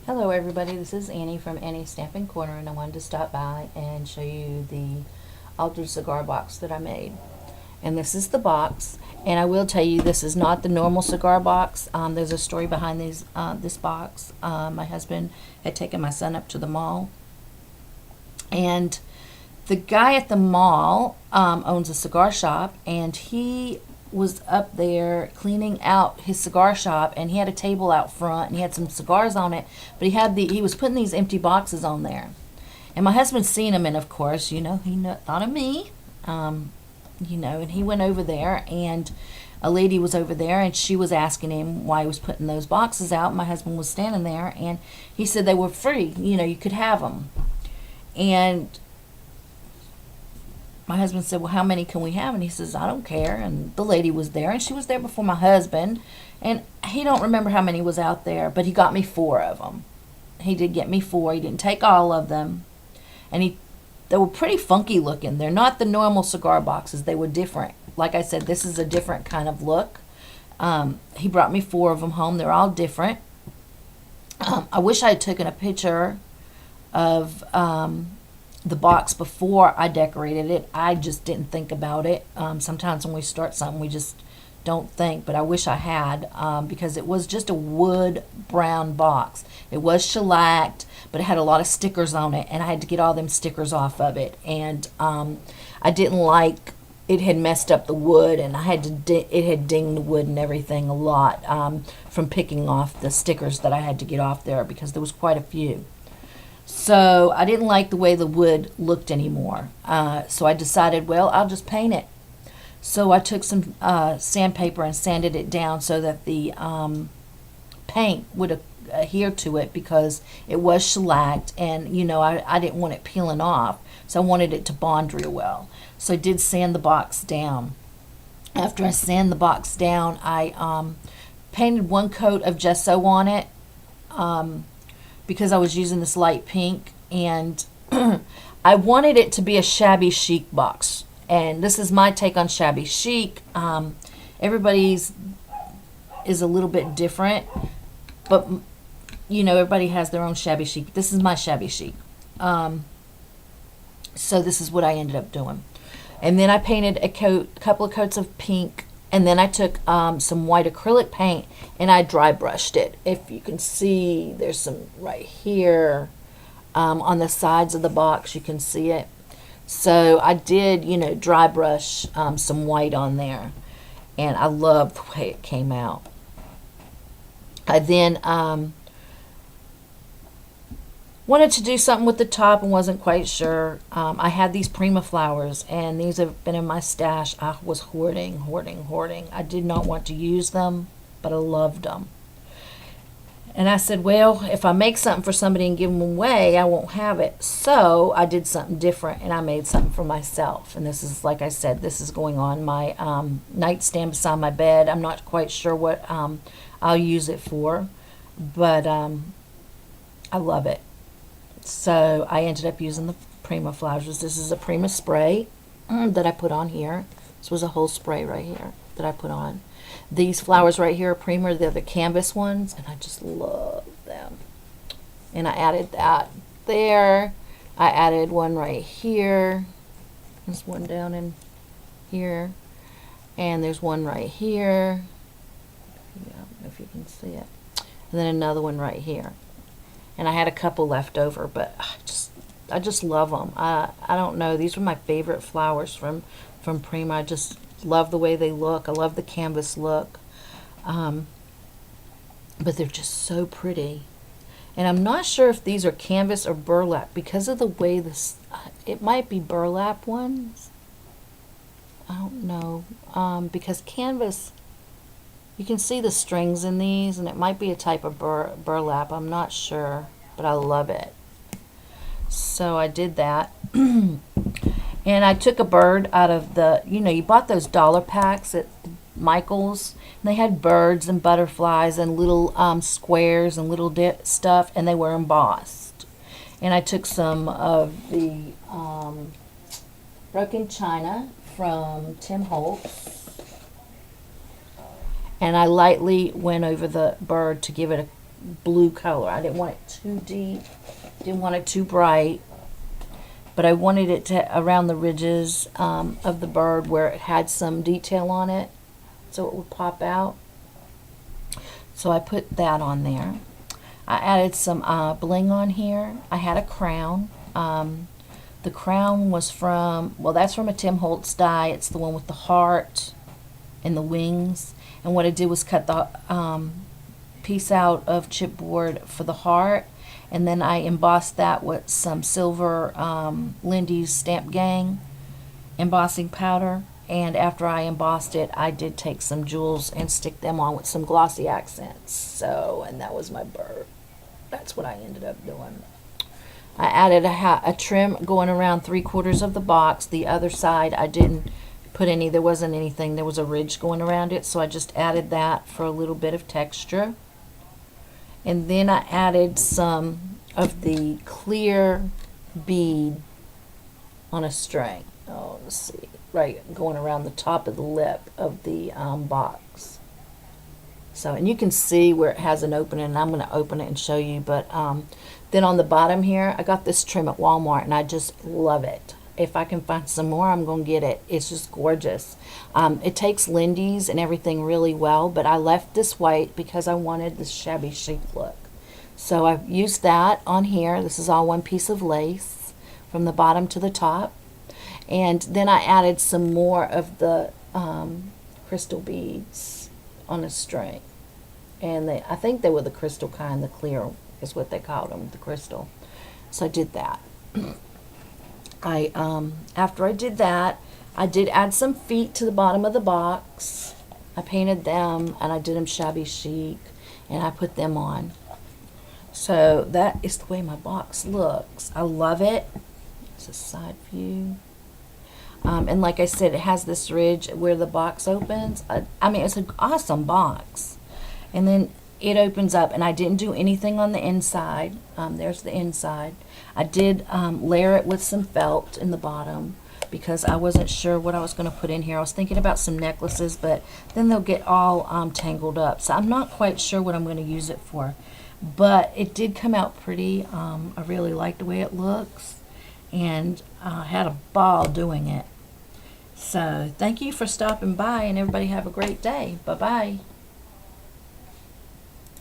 Hello everybody, this is Annie from Annie's Stamping Corner, and I wanted to stop by and show you the altered cigar box that I made. And this is the box, and I will tell you this is not the normal cigar box. There's a story behind this box. My husband had taken my son up to the mall, and the guy at the mall owns a cigar shop, and he was up there cleaning out his cigar shop, and he had a table out front and he had some cigars on it, but he was putting these empty boxes on there, and my husband's seen them, and of course, he thought of me, and he went over there, and a lady was over there, and she was asking him why he was putting those boxes out. My husband was standing there, and he said they were free, you could have them. And my husband said, well, how many can we have? And he says, I don't care. And the lady was there, and she was there before my husband, and he don't remember how many was out there, but he got me 4 of them. He did get me 4. He didn't take all of them, and they were pretty funky looking. They're not the normal cigar boxes. They were different. Like I said, this is a different kind of look. He brought me 4 of them home. They're all different. I wish I had taken a picture of the box before I decorated it. I just didn't think about it. Sometimes when we start something, we just don't think, but I wish I had, because it was just a wood brown box. It was shellacked, but it had a lot of stickers on it, and I had to get all them stickers off of it, and I didn't like it had messed up the wood, and it had dinged the wood and everything a lot, from picking off the stickers that I had to get off there, because there was quite a few. So I didn't like the way the wood looked anymore. So I decided, well, I'll just paint it. So I took some sandpaper and sanded it down so that the paint would adhere to it, because it was shellacked, and I didn't want it peeling off. So I wanted it to bond real well. So I did sand the box down. After I sanded the box down, I painted 1 coat of gesso on it, because I was using this light pink, and I wanted it to be a Shabby Chic box, and this is my take on Shabby Chic. Everybody's is a little bit different, but everybody has their own Shabby Chic. This is my Shabby Chic. So this is what I ended up doing, and then I painted a couple of coats of pink. And then I took some white acrylic paint, and I dry brushed it. If you can see, there's some right here on the sides of the box. You can see it. So I did, dry brush some white on there. And I love the way it came out. I then wanted to do something with the top and wasn't quite sure. I had these Prima flowers, and these have been in my stash. I was hoarding. I did not want to use them, but I loved them. And I said, well, if I make something for somebody and give them away, I won't have it. So I did something different, and I made something for myself. And this is, like I said, this is going on my nightstand beside my bed. I'm not quite sure what I'll use it for, but I love it. So I ended up using the Prima flowers. This is a Prima spray that I put on here. This was a whole spray right here that I put on. These flowers right here are Prima. They're the canvas ones, and I just love them. And I added that there. I added one right here. There's one down in here. And there's one right here. I don't know if you can see it. And then another one right here. And I had a couple left over, but I just love them. I don't know. These were my favorite flowers from Prima. I just love the way they look. I love the canvas look. But they're just so pretty. And I'm not sure if these are canvas or burlap because of the way this. It might be burlap ones. I don't know. Because canvas, you can see the strings in these, and it might be a type of burlap. I'm not sure, but I love it. So I did that. And I took a bird out of the, you bought those dollar packs at Michael's, and they had birds and butterflies and little squares and little stuff, and they were embossed. And I took some of the broken china from Tim Holtz, and I lightly went over the bird to give it blue color. I didn't want it too deep, didn't want it too bright, but I wanted it to around the ridges of the bird where it had some detail on it, so it would pop out. So I put that on there. I added some bling on here. I had a crown. The crown was from, well, that's from a Tim Holtz die. It's the one with the heart and the wings. And what I did was cut the piece out of chipboard for the heart, and then I embossed that with some silver Lindy's Stamp Gang embossing powder. And after I embossed it, I did take some jewels and stick them on with some glossy accents. So, and that was my bird. That's what I ended up doing. I added a trim going around 3/4 of the box. The other side I didn't put any, there wasn't anything, there was a ridge going around it, so I just added that for a little bit of texture. And then I added some of the clear bead on a string. Oh, let's see, right, going around the top of the lip of the box. So, and you can see where it has an opening, and I'm going to open it and show you, but then on the bottom here, I got this trim at Walmart, and I just love it. If I can find some more, I'm going to get it. It's just gorgeous. It takes Lindy's and everything really well, but I left this white because I wanted this shabby chic look. So I used that on here. This is all one piece of lace from the bottom to the top. And then I added some more of the crystal beads on a string. And I think they were the crystal kind, the clear is what they called them, the crystal. So I did that. After I did that, I did add some feet to the bottom of the box. I painted them, and I did them shabby chic, and I put them on. So that is the way my box looks. I love it. It's a side view. And like I said, it has this ridge where the box opens. I mean, it's an awesome box. And then it opens up, and I didn't do anything on the inside. There's the inside. I did layer it with some felt in the bottom because I wasn't sure what I was going to put in here. I was thinking about some necklaces, but then they'll get all tangled up. So I'm not quite sure what I'm going to use it for. But it did come out pretty. I really like the way it looks, and I had a ball doing it. So thank you for stopping by, and everybody have a great day. Bye-bye.